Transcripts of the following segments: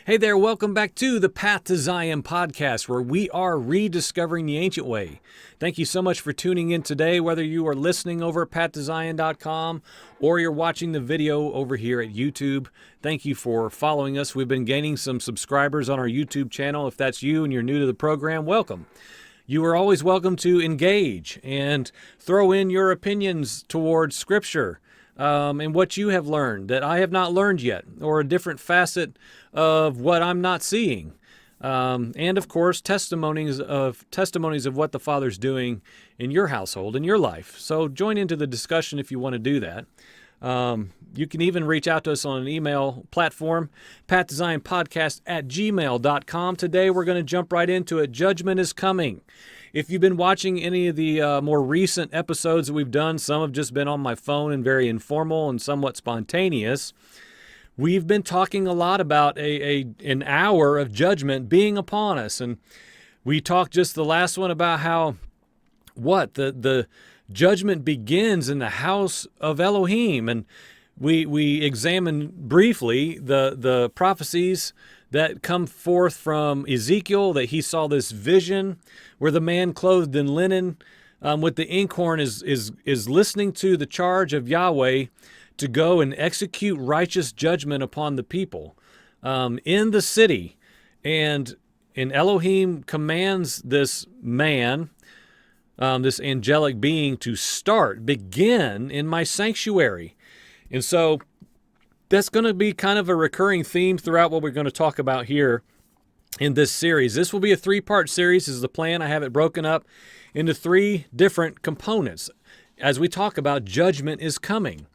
Hey there, welcome back to the Path to Zion podcast, where we are rediscovering the ancient way. Thank you so much for tuning in today, whether you are listening over at pathtozion.com or you're watching the video over here at YouTube. Thank you for following us. We've been gaining some subscribers on our YouTube channel. If that's you and you're new to the program, welcome. You are always welcome to engage and throw in your opinions towards Scripture. And what you have learned that I have not learned yet, or a different facet of what I'm not seeing. And of course, testimonies of what the Father's doing in your household, in your life. So join into the discussion if you want to do that. You can even reach out to us on an email platform, pathdesignpodcast@gmail.com. Today we're going to jump right into it. Judgment is coming. If you've been watching any of the more recent episodes that we've done, some have just been on my phone and very informal and somewhat spontaneous. We've been talking a lot about an hour of judgment being upon us. And we talked just the last one about how the judgment begins in the house of Elohim. And we examined briefly the prophecies that come forth from Ezekiel, that he saw this vision where the man clothed in linen with the inkhorn is listening to the charge of Yahweh to go and execute righteous judgment upon the people in the city. And Elohim commands this man, this angelic being, to begin in my sanctuary. And so that's going to be kind of a recurring theme throughout what we're going to talk about here in this series. This will be a 3-part series is the plan. I have it broken up into 3 different components as we talk about judgment is coming.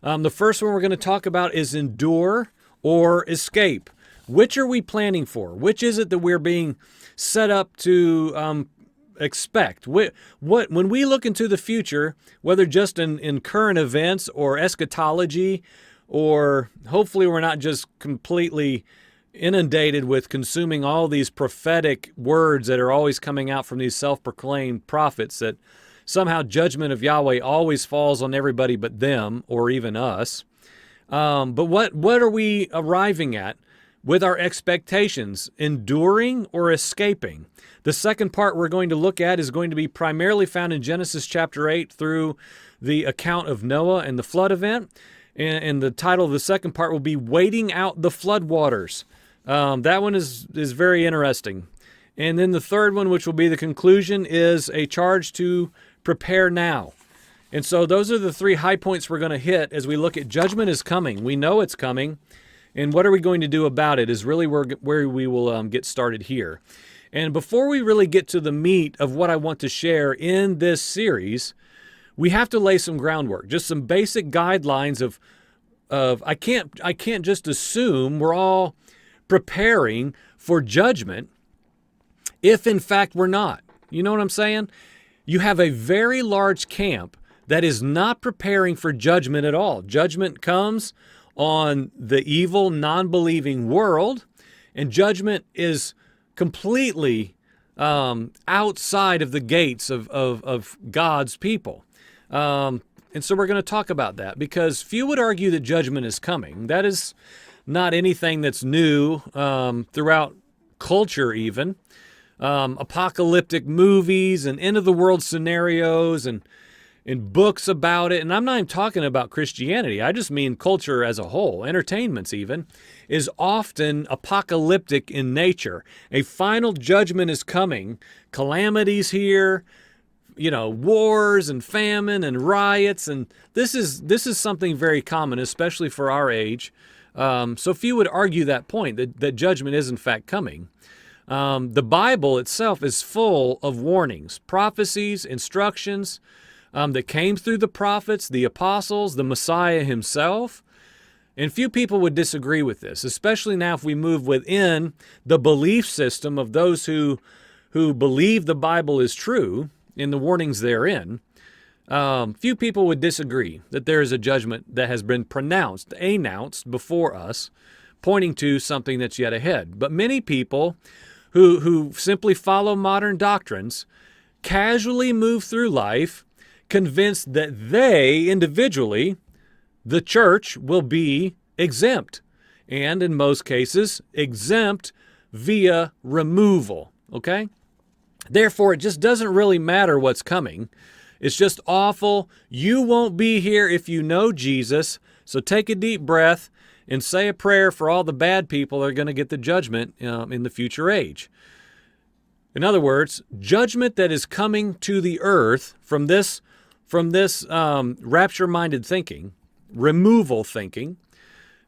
The first one we're going to talk about is endure or escape. Which are we planning for? Which is it that we're being set up to expect? When we look into the future, whether just in current events or eschatology, or hopefully we're not just completely inundated with consuming all these prophetic words that are always coming out from these self-proclaimed prophets, that somehow judgment of Yahweh always falls on everybody but them, or even us. But what are we arriving at with our expectations? Enduring or escaping? The second part we're going to look at is going to be primarily found in Genesis chapter 8 through the account of Noah and the flood event. And the title of the second part will be Waiting Out the Floodwaters. That one is very interesting. And then the third one, which will be the conclusion, is a charge to prepare now. And so those are the 3 high points we're going to hit as we look at judgment is coming. We know it's coming. And what are we going to do about it is really where we will get started here. And before we really get to the meat of what I want to share in this series, we have to lay some groundwork, just some basic guidelines of I can't just assume we're all preparing for judgment if in fact we're not. You know what I'm saying? You have a very large camp that is not preparing for judgment at all. Judgment comes on the evil, non-believing world, and judgment is completely outside of the gates of God's people. And so we're going to talk about that, because few would argue that judgment is coming. That is not anything that's new throughout culture even. Apocalyptic movies and end-of-the-world scenarios and books about it. And I'm not even talking about Christianity. I just mean culture as a whole. Entertainments even is often apocalyptic in nature. A final judgment is coming. Calamities here. Wars and famine and riots, and this is something very common, especially for our age. So few would argue that point, that judgment is in fact coming. The Bible itself is full of warnings, prophecies, instructions that came through the prophets, the apostles, the Messiah himself. And few people would disagree with this, especially now if we move within the belief system of those who believe the Bible is true in the warnings therein. Few people would disagree that there is a judgment that has been announced before us, pointing to something that's yet ahead. But many people who simply follow modern doctrines casually move through life convinced that they individually, the church, will be exempt. and in most cases, exempt via removal, okay? Therefore, it just doesn't really matter what's coming. It's just awful. You won't be here if you know Jesus, so take a deep breath and say a prayer for all the bad people that are going to get the judgment in the future age. In other words, judgment that is coming to the earth from this rapture-minded thinking, removal thinking,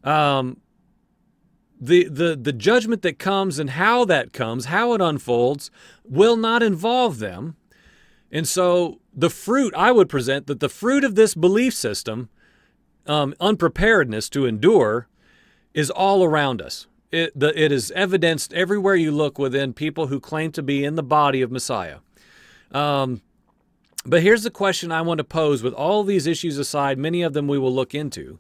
the judgment that comes and how that comes, how it unfolds, will not involve them. And so the fruit, I would present that the fruit of this belief system, unpreparedness to endure, is all around us. It is evidenced everywhere you look within people who claim to be in the body of Messiah. But here's the question I want to pose with all these issues aside, many of them we will look into,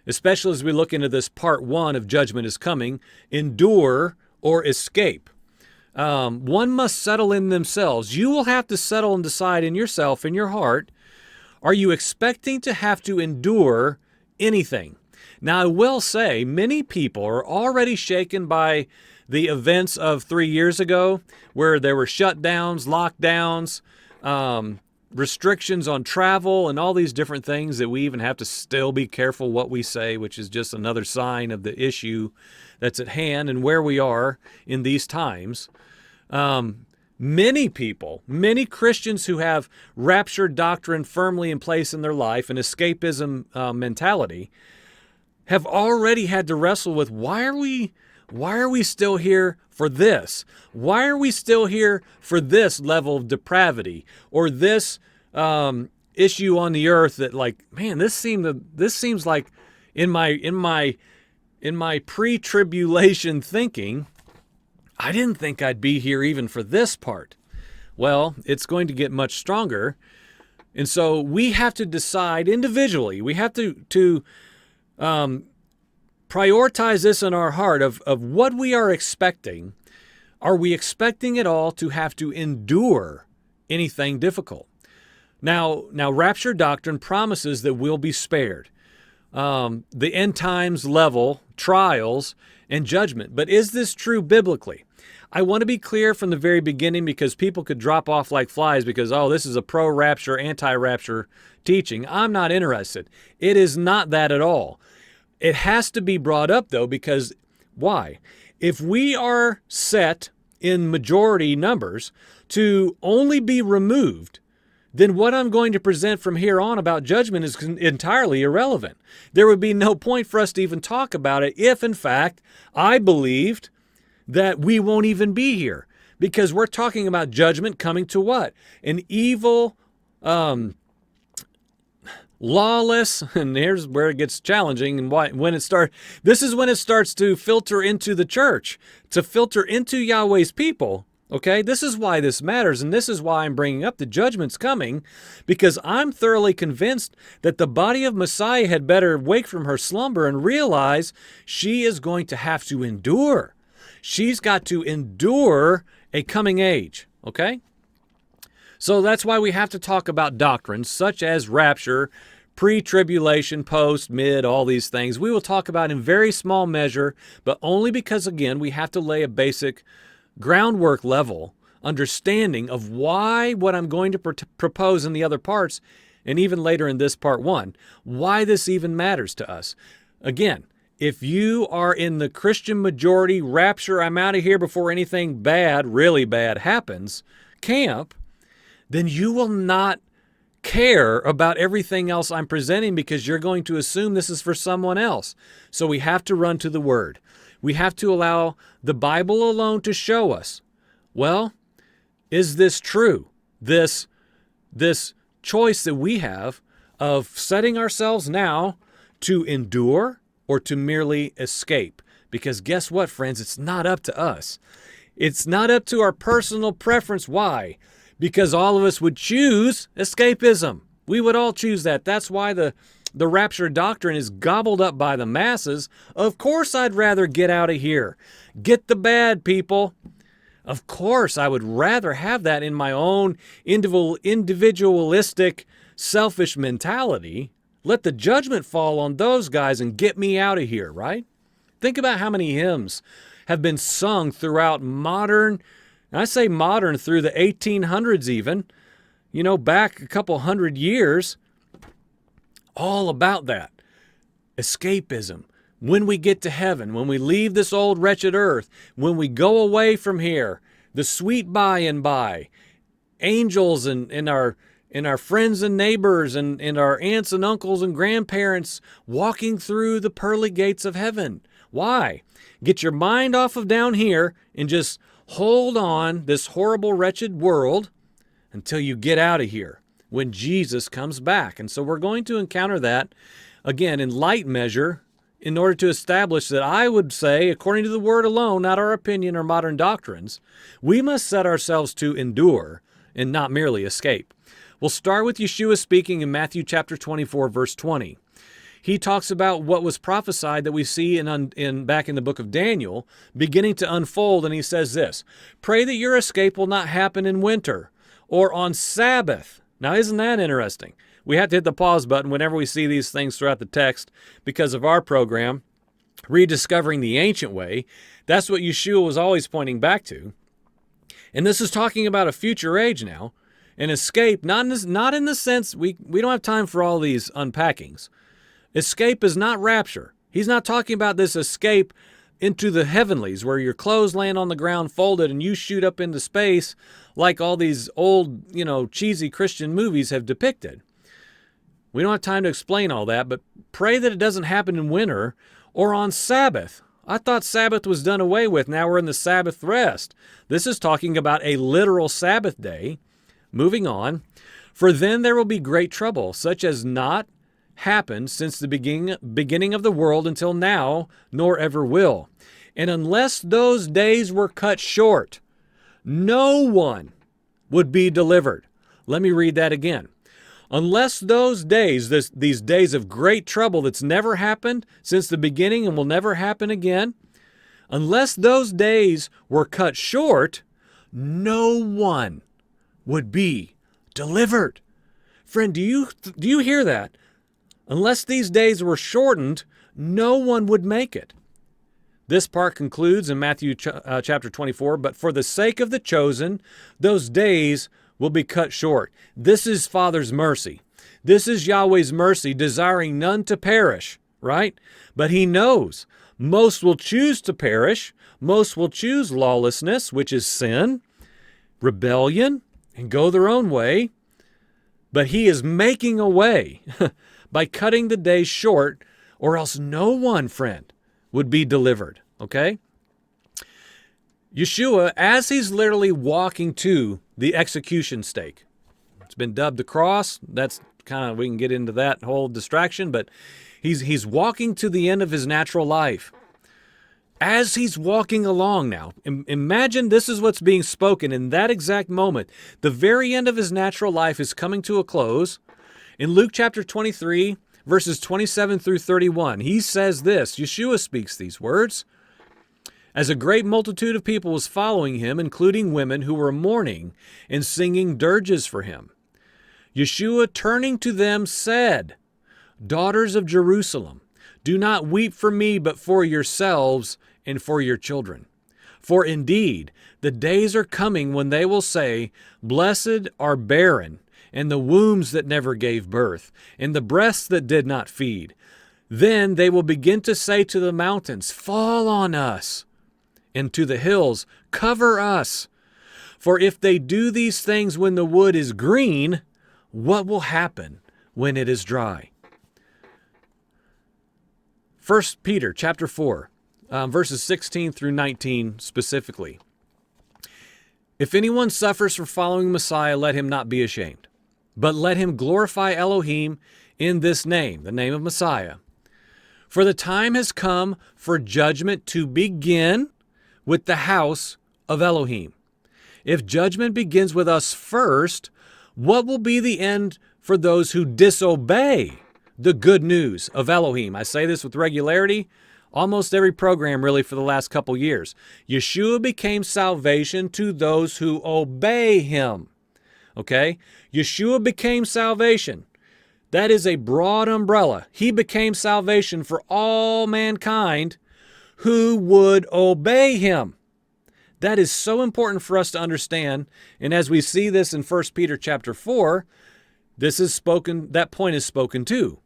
especially as we look into this part 1 of Judgment is Coming, endure or escape. One must settle in themselves. You will have to settle and decide in yourself, in your heart, are you expecting to have to endure anything? Now, I will say many people are already shaken by the events of 3 years ago where there were shutdowns, lockdowns, restrictions on travel, and all these different things that we even have to still be careful what we say, which is just another sign of the issue that's at hand and where we are in these times. Many people, many Christians who have rapture doctrine firmly in place in their life and escapism mentality have already had to wrestle with why are we still here for this? Why are we still here for this level of depravity or this issue on the earth that, like, man, this seems like in my pre-tribulation thinking, I didn't think I'd be here even for this part. Well, it's going to get much stronger. And so we have to decide individually. We have to prioritize this in our heart of what we are expecting. Are we expecting it all to have to endure anything difficult? Now, rapture doctrine promises that we'll be spared the end times level trials and judgment. But is this true biblically? I want to be clear from the very beginning because people could drop off like flies because, oh, this is a pro-rapture, anti-rapture teaching. I'm not interested. It is not that at all. It has to be brought up, though, because why? If we are set in majority numbers to only be removed, then what I'm going to present from here on about judgment is entirely irrelevant. There would be no point for us to even talk about it if, in fact, I believed that we won't even be here. Because we're talking about judgment coming to what? An evil, lawless, and here's where it gets challenging and this is when it starts to filter into the church, to filter into Yahweh's people. Okay, this is why this matters, and this is why I'm bringing up the judgment's coming, because I'm thoroughly convinced that the body of Messiah had better wake from her slumber and realize she is going to have to endure. She's got to endure a coming age, okay? So that's why we have to talk about doctrines such as rapture, pre-tribulation, post, mid, all these things. We will talk about in very small measure, but only because, again, we have to lay a basic groundwork level understanding of why what I'm going to propose in the other parts, and even later in this part 1, why this even matters to us. Again, if you are in the Christian majority rapture, I'm out of here before anything bad, really bad happens, camp, then you will not care about everything else I'm presenting because you're going to assume this is for someone else. So we have to run to the Word. We have to allow the Bible alone to show us, well, is this true? This choice that we have of setting ourselves now to endure or to merely escape. Because guess what, friends? It's not up to us. It's not up to our personal preference. Why? Because all of us would choose escapism. We would all choose that. That's why the rapture doctrine is gobbled up by the masses. Of course I'd rather get out of here. Get the bad, people. Of course I would rather have that in my own individualistic, selfish mentality. Let the judgment fall on those guys and get me out of here, right? Think about how many hymns have been sung throughout modern, and I say modern through the 1800s even, back a couple hundred years, all about that. Escapism. When we get to heaven, when we leave this old wretched earth, when we go away from here, the sweet by and by, angels and our friends and neighbors and our aunts and uncles and grandparents walking through the pearly gates of heaven. Why? Get your mind off of down here and just hold on this horrible, wretched world until you get out of here when Jesus comes back. And so we're going to encounter that, again, in light measure, in order to establish that I would say, according to the Word alone, not our opinion or modern doctrines, we must set ourselves to endure and not merely escape. We'll start with Yeshua speaking in Matthew chapter 24, verse 20. He talks about what was prophesied that we see back in the book of Daniel beginning to unfold, and he says this, "Pray that your escape will not happen in winter or on Sabbath." Now, isn't that interesting? We have to hit the pause button whenever we see these things throughout the text because of our program, Rediscovering the Ancient Way. That's what Yeshua was always pointing back to. And this is talking about a future age now. An escape, not in the sense, we don't have time for all these unpackings. Escape is not rapture. He's not talking about this escape into the heavenlies where your clothes land on the ground folded and you shoot up into space like all these old, cheesy Christian movies have depicted. We don't have time to explain all that, but pray that it doesn't happen in winter or on Sabbath. I thought Sabbath was done away with. Now we're in the Sabbath rest. This is talking about a literal Sabbath day. Moving on. "For then there will be great trouble, such as not happened since the beginning of the world until now, nor ever will. And unless those days were cut short, no one would be delivered." Let me read that again. Unless those days, these days of great trouble that's never happened since the beginning and will never happen again, unless those days were cut short, no one would be delivered. Friend, do you hear that? Unless these days were shortened, no one would make it. This part concludes in Matthew chapter 24, "But for the sake of the chosen, those days will be cut short." This is Father's mercy. This is Yahweh's mercy, desiring none to perish, right? But he knows most will choose to perish. Most will choose lawlessness, which is sin, rebellion, and go their own way. But he is making a way by cutting the days short, or else no one, friend, would be delivered, okay? Yeshua, as he's literally walking to the execution stake, it's been dubbed the cross. That's kind of, we can get into that whole distraction, but he's walking to the end of his natural life. As he's walking along now, imagine this is what's being spoken in that exact moment. The very end of his natural life is coming to a close. In Luke chapter 23, verses 27 through 31, he says this, Yeshua speaks these words, "As a great multitude of people was following him, including women who were mourning and singing dirges for him, Yeshua, turning to them, said, 'Daughters of Jerusalem, do not weep for me, but for yourselves and for your children. For indeed, the days are coming when they will say, Blessed are barren, and the wombs that never gave birth, and the breasts that did not feed. Then they will begin to say to the mountains, Fall on us, and to the hills, Cover us. For if they do these things when the wood is green, what will happen when it is dry?'" 1 Peter chapter 4, verses 16 through 19 specifically. "If anyone suffers for following Messiah, let him not be ashamed, but let him glorify Elohim in this name," the name of Messiah. "For the time has come for judgment to begin with the house of Elohim. If judgment begins with us first, what will be the end for those who disobey the good news of Elohim?" I say this with regularity, almost every program really for the last couple years. Yeshua became salvation to those who obey him. Okay? Yeshua became salvation. That is a broad umbrella. He became salvation for all mankind who would obey him. That is so important for us to understand. And as we see this in 1 Peter chapter 4, that point is spoken too.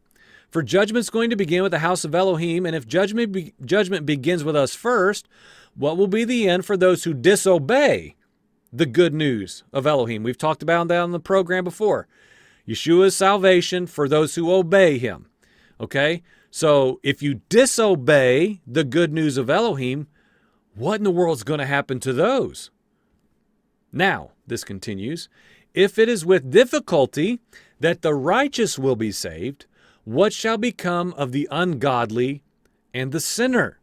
For judgment's going to begin with the house of Elohim, and if judgment begins with us first, what will be the end for those who disobey the good news of Elohim? We've talked about that on the program before. Yeshua's salvation for those who obey him. Okay? So if you disobey the good news of Elohim, what in the world is going to happen to those? Now, this continues, if it is with difficulty that the righteous will be saved, what shall become of the ungodly and the sinner?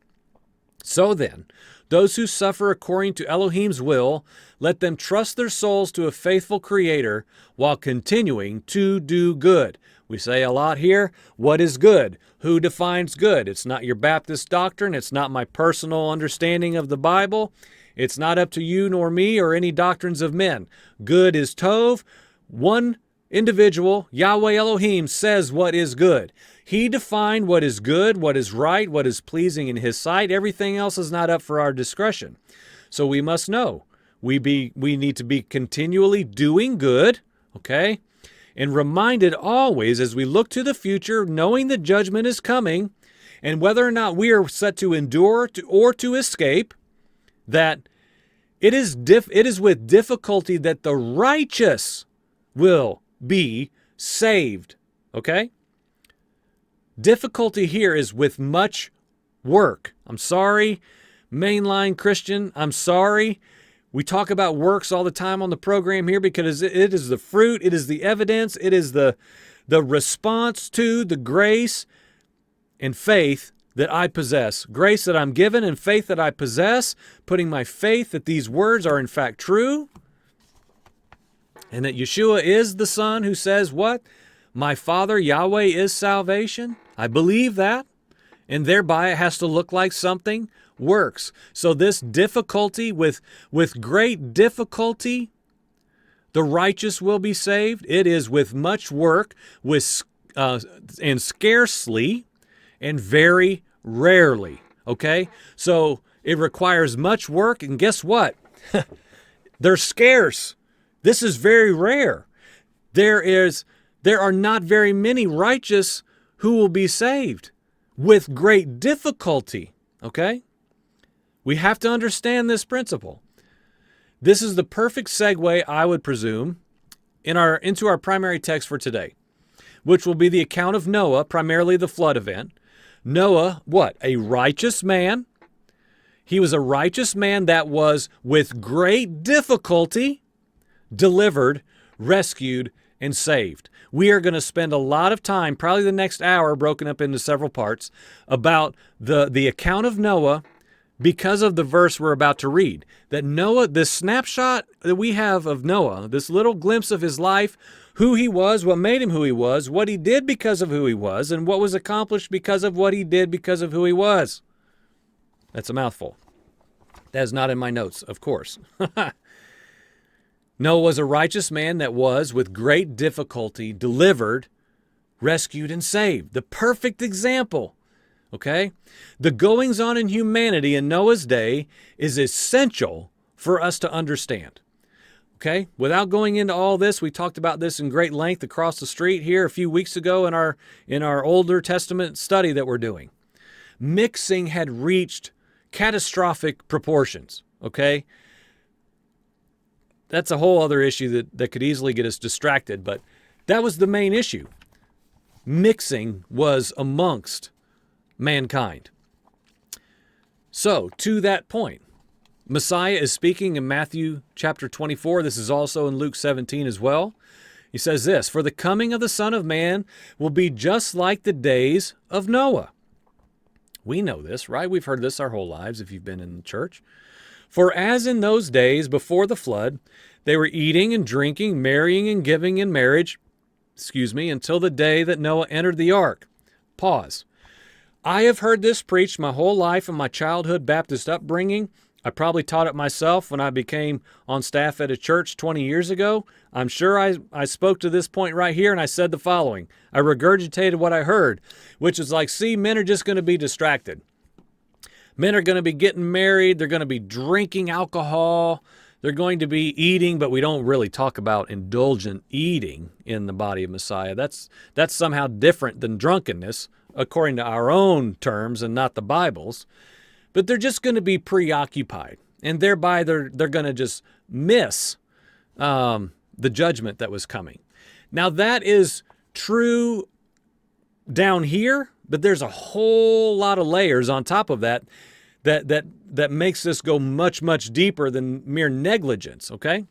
So then, those who suffer according to Elohim's will, let them trust their souls to a faithful Creator while continuing to do good. We say a lot here, what is good? Who defines good? It's not your Baptist doctrine. It's not my personal understanding of the Bible. It's not up to you nor me or any doctrines of men. Good is Tov. One individual, Yahweh Elohim, says what is good. He defined what is good, what is right, what is pleasing in his sight. Everything else is not up for our discretion. So we must know. We need to be continually doing good, okay? And reminded always as we look to the future, knowing the judgment is coming, and whether or not we are set to endure or to escape, that it is with difficulty that the righteous will be saved. Okay? Difficulty here is with much work. I'm sorry, mainline Christian. I'm sorry. We talk about works all the time on the program here because it is the fruit, it is the evidence, it is the response to the grace and faith that I possess. Grace that I'm given and faith that I possess, putting my faith that these words are in fact true, and that Yeshua is the Son who says what? My Father, Yahweh, is salvation. I believe that, and thereby it has to look like something works. So this difficulty, with great difficulty, the righteous will be saved. It is with much work, and scarcely, and very rarely. Okay? So it requires much work, and guess what? They're scarce. This is very rare. There are not very many righteous who will be saved with great difficulty. Okay? We have to understand this principle. This is the perfect segue, I would presume, into our primary text for today, which will be the account of Noah, primarily the flood event. Noah, what? A righteous man. He was a righteous man that was, with great difficulty, delivered, rescued, and saved. We are going to spend a lot of time, probably the next hour, broken up into several parts, about the account of Noah, because of the verse we're about to read. That Noah, this snapshot that we have of Noah, this little glimpse of his life, who he was, what made him who he was, what he did because of who he was, and what was accomplished because of what he did because of who he was. That's a mouthful. That is not in my notes, of course. Noah was a righteous man that was, with great difficulty, delivered, rescued, and saved. The perfect example. Okay? The goings on in humanity in Noah's day is essential for us to understand. Okay? Without going into all this, we talked about this in great length across the street here a few weeks ago in our Older Testament study that we're doing. Mixing had reached catastrophic proportions. Okay? That's a whole other issue that could easily get us distracted, but that was the main issue. Mixing was amongst mankind. So, to that point, Messiah is speaking in Matthew chapter 24. This is also in Luke 17 as well. He says this, "For the coming of the Son of Man will be just like the days of Noah." We know this, right? We've heard this our whole lives if you've been in the church. "For as in those days before the flood, they were eating and drinking, marrying and giving in marriage, until the day that Noah entered the ark." Pause. I have heard this preached my whole life in my childhood Baptist upbringing. I probably taught it myself when I became on staff at a church 20 years ago. I'm sure I spoke to this point right here and I said the following. I regurgitated what I heard, which is like, see, men are just going to be distracted. Men are going to be getting married. They're going to be drinking alcohol. They're going to be eating, but we don't really talk about indulgent eating in the body of Messiah. That's somehow different than drunkenness, according to our own terms and not the Bible's. But they're just going to be preoccupied, and thereby they're going to just miss the judgment that was coming. Now that is true down here, but there's a whole lot of layers on top of that makes this go much, much deeper than mere negligence, okay?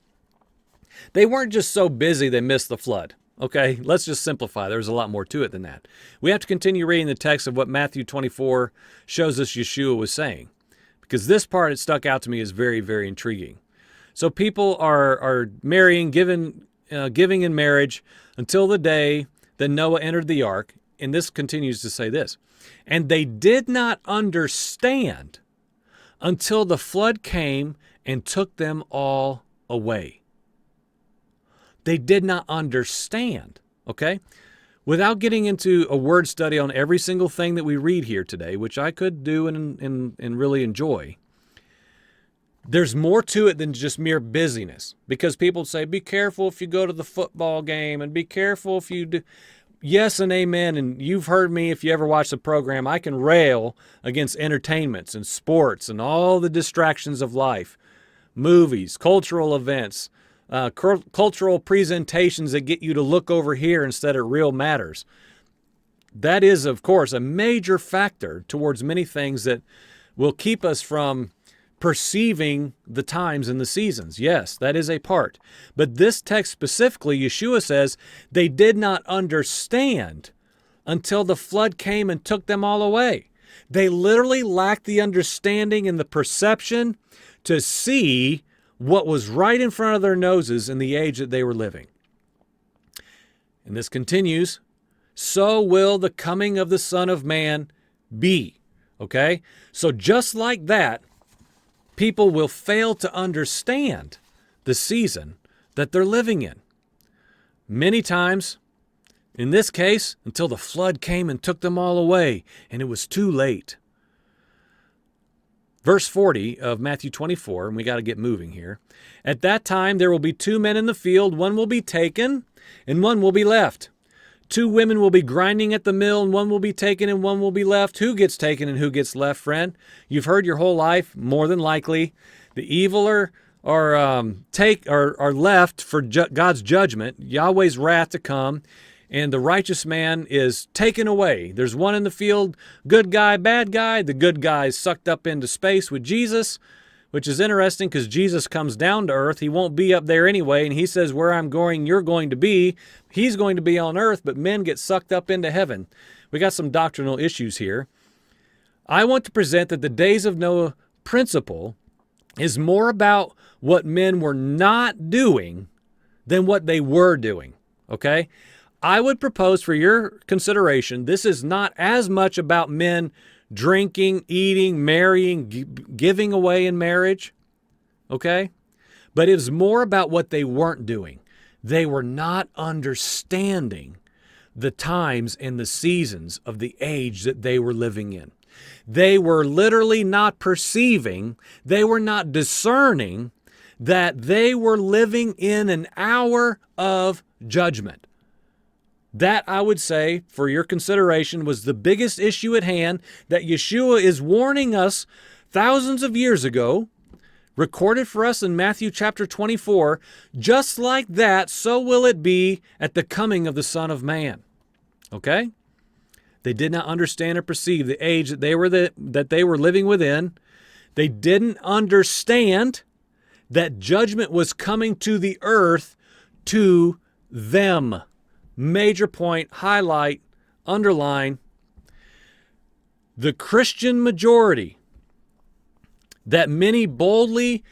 They weren't just so busy they missed the flood, okay? Let's just simplify. There's a lot more to it than that. We have to continue reading the text of what Matthew 24 shows us Yeshua was saying, because this part, it stuck out to me, is very, very intriguing. So people are marrying, giving in marriage until the day that Noah entered the ark. And this continues to say this. And they did not understand until the flood came and took them all away. They did not understand, okay? Without getting into a word study on every single thing that we read here today, which I could do and really enjoy, there's more to it than just mere busyness. Because people say, be careful if you go to the football game, and be careful if you do. Yes and amen, and you've heard me if you ever watch the program. I can rail against entertainments and sports and all the distractions of life, movies, cultural events, cultural presentations that get you to look over here instead of real matters. That is, of course, a major factor towards many things that will keep us from perceiving the times and the seasons. Yes, that is a part. But this text specifically, Yeshua says, they did not understand until the flood came and took them all away. They literally lacked the understanding and the perception to see what was right in front of their noses in the age that they were living. And this continues, so will the coming of the Son of Man be. Okay? So just like that, people will fail to understand the season that they're living in. Many times, in this case, until the flood came and took them all away, and it was too late. Verse 40 of Matthew 24, and we got to get moving here. At that time there will be 2 men in the field, one will be taken, and one will be left. 2 women will be grinding at the mill, and one will be taken and one will be left. Who gets taken and who gets left, friend? You've heard your whole life, more than likely. The evil are left for God's judgment, Yahweh's wrath to come, and the righteous man is taken away. There's one in the field, good guy, bad guy. The good guy is sucked up into space with Jesus, which is interesting because Jesus comes down to earth. He won't be up there anyway, and he says, where I'm going, you're going to be. He's going to be on earth, but men get sucked up into heaven. We got some doctrinal issues here. I want to present that the days of Noah principle is more about what men were not doing than what they were doing, okay? I would propose for your consideration, this is not as much about men drinking, eating, marrying, giving away in marriage, okay? But it was more about what they weren't doing. They were not understanding the times and the seasons of the age that they were living in. They were literally not perceiving, they were not discerning that they were living in an hour of judgment. That, I would say, for your consideration, was the biggest issue at hand that Yeshua is warning us thousands of years ago, recorded for us in Matthew chapter 24. Just like that, so will it be at the coming of the Son of Man. Okay? They did not understand or perceive the age that they were living within. They didn't understand that judgment was coming to the earth to them. Major point, highlight, underline. The Christian majority that many boldly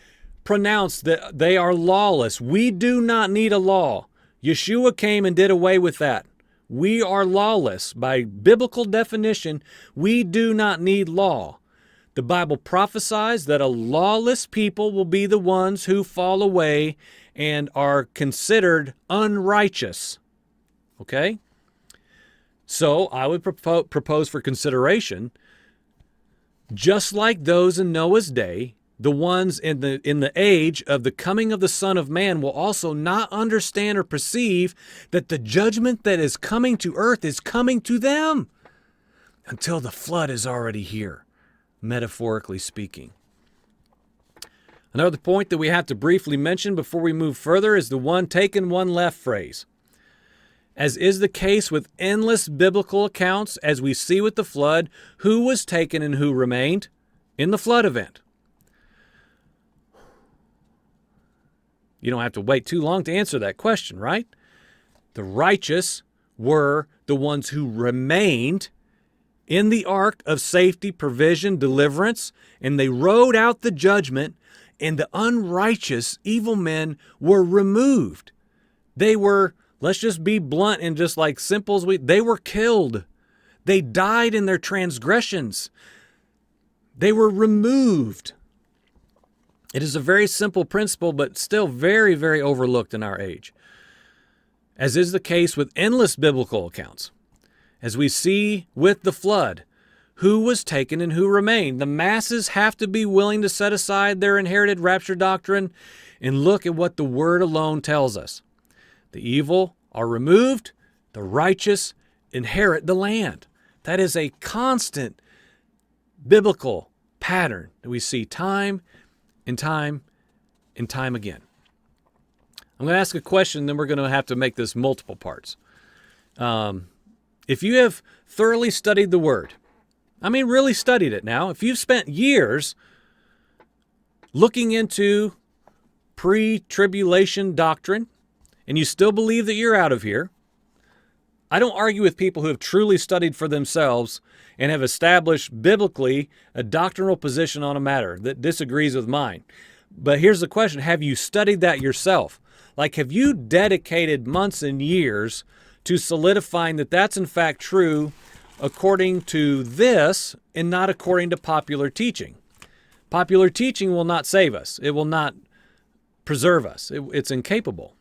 pronounce that they are lawless. We do not need a law. Yeshua came and did away with that. We are lawless. By biblical definition, we do not need law. The Bible prophesies that a lawless people will be the ones who fall away and are considered unrighteous. Okay? So I would propose for consideration Just like those in Noah's day, the ones in the age of the coming of the Son of Man will also not understand or perceive that the judgment that is coming to earth is coming to them until the flood is already here, metaphorically speaking. Another point that we have to briefly mention before we move further is the one taken, one left phrase. As is the case with endless biblical accounts, as we see with the flood, who was taken and who remained in the flood event? You don't have to wait too long to answer that question, right? The righteous were the ones who remained in the ark of safety, provision, deliverance, and they rode out the judgment, and the unrighteous, evil men were removed. They were, let's just be blunt and just like simple as they were killed. They died in their transgressions. They were removed. It is a very simple principle, but still very, very overlooked in our age. As is the case with endless biblical accounts. As we see with the flood, who was taken and who remained? The masses have to be willing to set aside their inherited rapture doctrine and look at what the Word alone tells us. The evil are removed, the righteous inherit the land. That is a constant biblical pattern that we see time and time and time again. I'm going to ask a question, then we're going to have to make this multiple parts. If you have thoroughly studied the Word, really studied it now, if you've spent years looking into pre-tribulation doctrine and you still believe that you're out of here, I don't argue with people who have truly studied for themselves and have established biblically a doctrinal position on a matter that disagrees with mine. But here's the question, have you studied that yourself? Like, have you dedicated months and years to solidifying that that's in fact true according to this and not according to popular teaching? Popular teaching will not save us. It will not preserve us. It's incapable.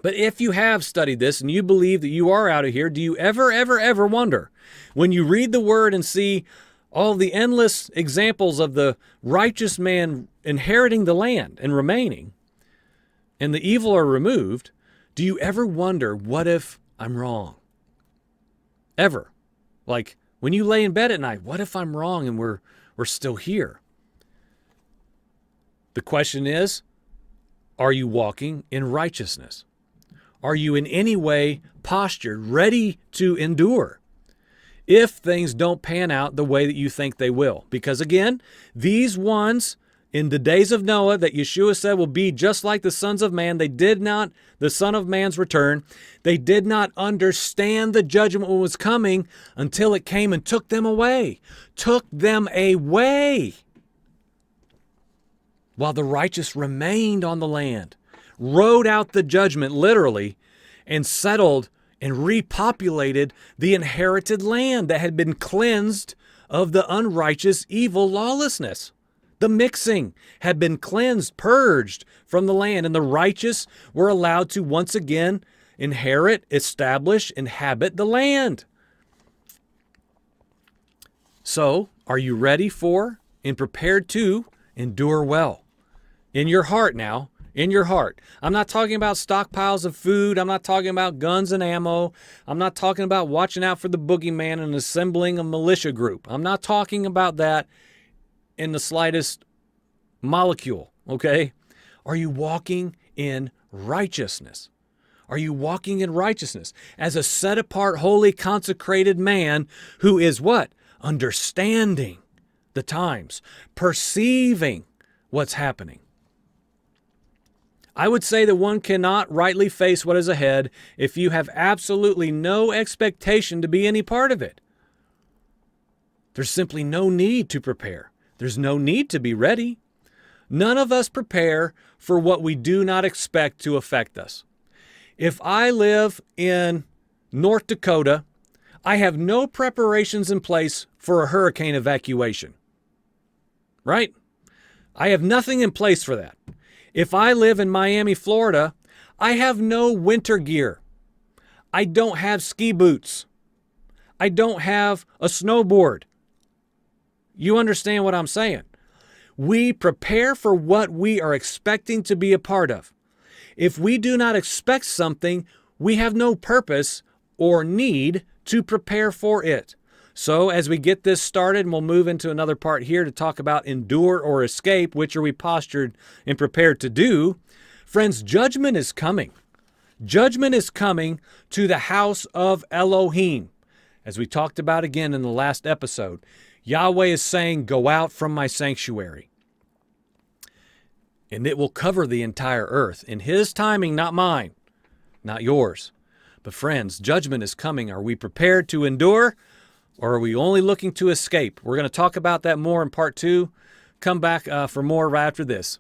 But if you have studied this and you believe that you are out of here, do you ever wonder, when you read the Word and see all the endless examples of the righteous man inheriting the land and remaining, and the evil are removed, do you ever wonder, what if I'm wrong? Ever? Like, when you lay in bed at night, what if I'm wrong and we're still here? The question is, are you walking in righteousness? Are you in any way postured, ready to endure if things don't pan out the way that you think they will? Because again, these ones in the days of Noah that Yeshua said will be just like the sons of man, the Son of Man's return, they did not understand the judgment was coming until it came and took them away. Took them away. While the righteous remained on the land, rode out the judgment literally, and settled and repopulated the inherited land that had been cleansed of the unrighteous, evil lawlessness. The mixing had been cleansed, purged from the land, and the righteous were allowed to once again inherit, establish, inhabit the land. So, are you ready for and prepared to endure well? In your heart now, in your heart. I'm not talking about stockpiles of food. I'm not talking about guns and ammo. I'm not talking about watching out for the boogeyman and assembling a militia group. I'm not talking about that in the slightest molecule, okay? Are you walking in righteousness? Are you walking in righteousness as a set-apart, holy, consecrated man who is what? Understanding the times, perceiving what's happening. I would say that one cannot rightly face what is ahead if you have absolutely no expectation to be any part of it. There's simply no need to prepare. There's no need to be ready. None of us prepare for what we do not expect to affect us. If I live in North Dakota, I have no preparations in place for a hurricane evacuation. Right? I have nothing in place for that. If I live in Miami, Florida, I have no winter gear. I don't have ski boots. I don't have a snowboard. You understand what I'm saying? We prepare for what we are expecting to be a part of. If we do not expect something, we have no purpose or need to prepare for it. So as we get this started, and we'll move into another part here to talk about endure or escape, which are we postured and prepared to do. Friends, judgment is coming. Judgment is coming to the house of Elohim. As we talked about again in the last episode, Yahweh is saying, go out from my sanctuary. And it will cover the entire earth. In His timing, not mine, not yours. But friends, judgment is coming. Are we prepared to endure, or are we only looking to escape? We're going to talk about that more in part 2. Come back for more right after this.